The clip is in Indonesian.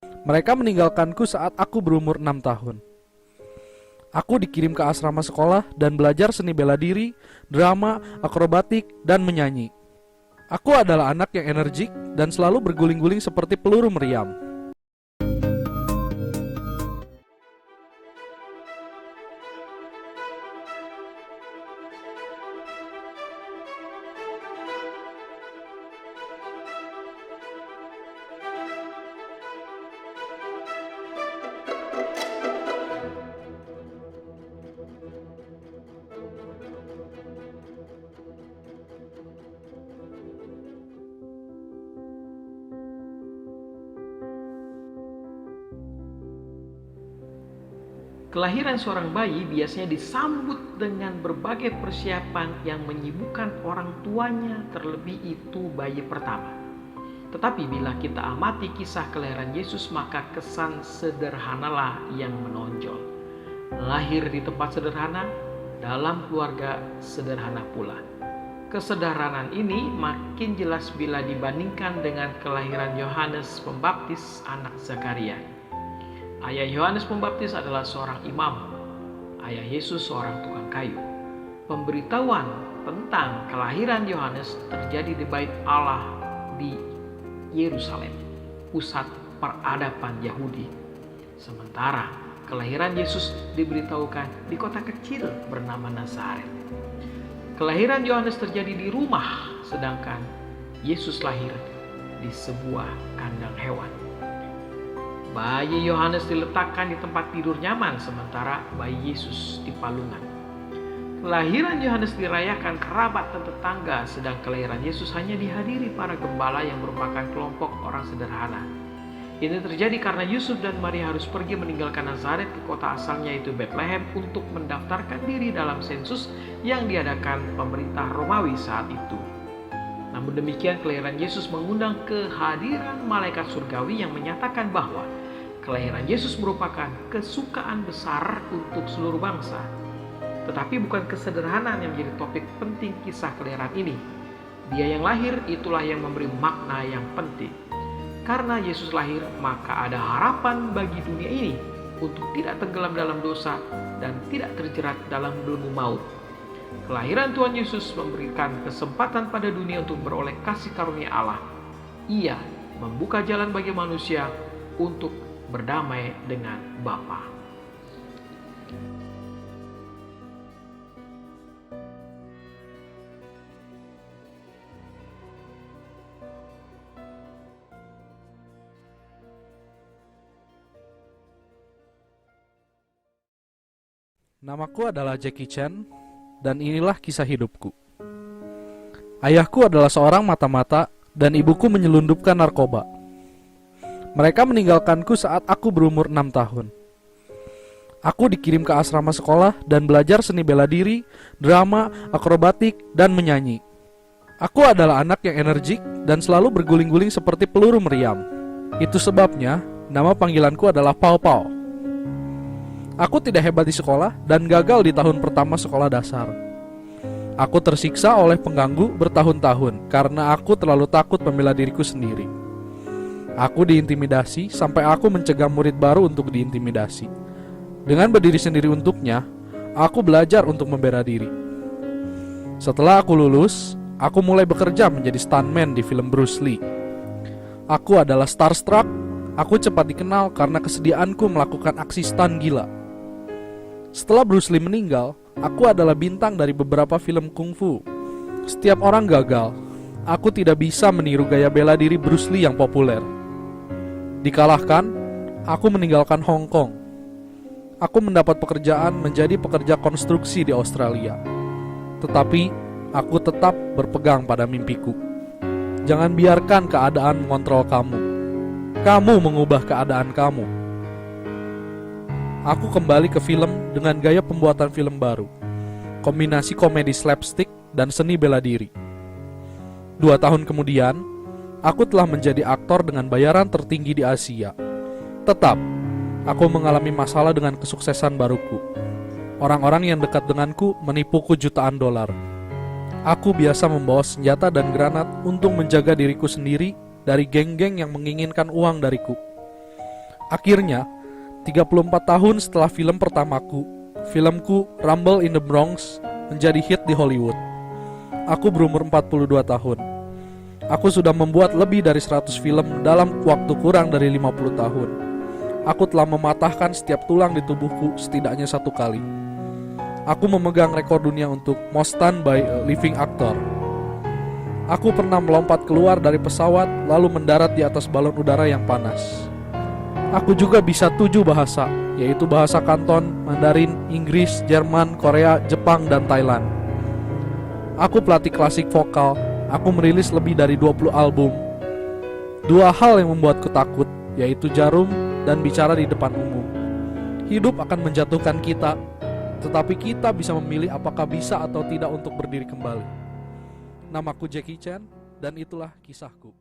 Mereka meninggalkanku saat aku berumur 6 tahun. Aku dikirim ke asrama sekolah dan belajar seni bela diri, drama, akrobatik, dan menyanyi. Aku adalah anak yang energik dan selalu berguling-guling seperti peluru meriam. Kelahiran seorang bayi biasanya disambut dengan berbagai persiapan yang menyibukkan orang tuanya, terlebih itu bayi pertama. Tetapi bila kita amati kisah kelahiran Yesus, maka kesan sederhanalah yang menonjol. Lahir di tempat sederhana, dalam keluarga sederhana pula. Kesederhanaan ini makin jelas bila dibandingkan dengan kelahiran Yohanes Pembaptis, anak Zakaria. Ayah Yohanes Pembaptis adalah seorang imam. Ayah Yesus seorang tukang kayu. Pemberitahuan tentang kelahiran Yohanes terjadi di Bait Allah di Yerusalem, pusat peradaban Yahudi. Sementara kelahiran Yesus diberitahukan di kota kecil bernama Nazaret. Kelahiran Yohanes terjadi di rumah, sedangkan Yesus lahir di sebuah kandang hewan. Bayi Yohanes diletakkan di tempat tidur nyaman, sementara bayi Yesus di palungan. Kelahiran Yohanes dirayakan kerabat dan tetangga, sedang kelahiran Yesus hanya dihadiri para gembala yang merupakan kelompok orang sederhana. Ini terjadi karena Yusuf dan Maria harus pergi meninggalkan Nazaret ke kota asalnya, yaitu Bethlehem, untuk mendaftarkan diri dalam sensus yang diadakan pemerintah Romawi saat itu. Namun demikian, kelahiran Yesus mengundang kehadiran malaikat surgawi yang menyatakan bahwa kelahiran Yesus merupakan kesukaan besar untuk seluruh bangsa. Tetapi bukan kesederhanaan yang menjadi topik penting kisah kelahiran ini. Dia yang lahir, itulah yang memberi makna yang penting. Karena Yesus lahir, maka ada harapan bagi dunia ini untuk tidak tenggelam dalam dosa dan tidak terjerat dalam belenggu maut. Kelahiran Tuhan Yesus memberikan kesempatan pada dunia untuk beroleh kasih karunia Allah. Ia membuka jalan bagi manusia untuk berdamai dengan Bapa. Namaku adalah Jackie Chan, dan inilah kisah hidupku. Ayahku adalah seorang mata-mata, dan ibuku menyelundupkan narkoba. Mereka meninggalkanku saat aku berumur 6 tahun. Aku dikirim ke asrama sekolah dan belajar seni bela diri, drama, akrobatik, dan menyanyi. Aku adalah anak yang energik dan selalu berguling-guling seperti peluru meriam. Itu sebabnya nama panggilanku adalah Pau Pau. Aku tidak hebat di sekolah dan gagal di tahun pertama sekolah dasar. Aku tersiksa oleh pengganggu bertahun-tahun karena aku terlalu takut membela diriku sendiri. Aku diintimidasi sampai aku mencegah murid baru untuk diintimidasi. Dengan berdiri sendiri untuknya, aku belajar untuk membela diri. Setelah aku lulus, aku mulai bekerja menjadi stuntman di film Bruce Lee. Aku adalah starstruck. Aku cepat dikenal karena kesediaanku melakukan aksi stunt gila. Setelah Bruce Lee meninggal, aku adalah bintang dari beberapa film kungfu. Setiap orang gagal. Aku tidak bisa meniru gaya bela diri Bruce Lee yang populer. Dikalahkan, aku meninggalkan Hong Kong. Aku mendapat pekerjaan menjadi pekerja konstruksi di Australia. Tetapi, aku tetap berpegang pada mimpiku. Jangan biarkan keadaan mengontrol kamu. Kamu mengubah keadaan kamu. Aku kembali ke film dengan gaya pembuatan film baru, kombinasi komedi slapstick dan seni bela diri. 2 tahun kemudian, aku telah menjadi aktor dengan bayaran tertinggi di Asia. Tetap, aku mengalami masalah dengan kesuksesan baruku. Orang-orang yang dekat denganku menipuku jutaan dolar. Aku biasa membawa senjata dan granat untuk menjaga diriku sendiri dari geng-geng yang menginginkan uang dariku. Akhirnya, 34 tahun setelah film pertamaku, filmku Rumble in the Bronx menjadi hit di Hollywood. Aku berumur 42 tahun. Aku sudah membuat lebih dari 100 film dalam waktu kurang dari 50 tahun. Aku telah mematahkan setiap tulang di tubuhku setidaknya 1 kali. Aku memegang rekor dunia untuk most stunned by a living actor. Aku pernah melompat keluar dari pesawat lalu mendarat di atas balon udara yang panas. Aku juga bisa 7 bahasa, yaitu bahasa Kanton, Mandarin, Inggris, Jerman, Korea, Jepang, dan Thailand. Aku pelatih klasik vokal. Aku merilis lebih dari 20 album. 2 hal yang membuatku takut, yaitu jarum dan bicara di depan umum. Hidup akan menjatuhkan kita, tetapi kita bisa memilih apakah bisa atau tidak untuk berdiri kembali. Namaku Jackie Chan, dan itulah kisahku.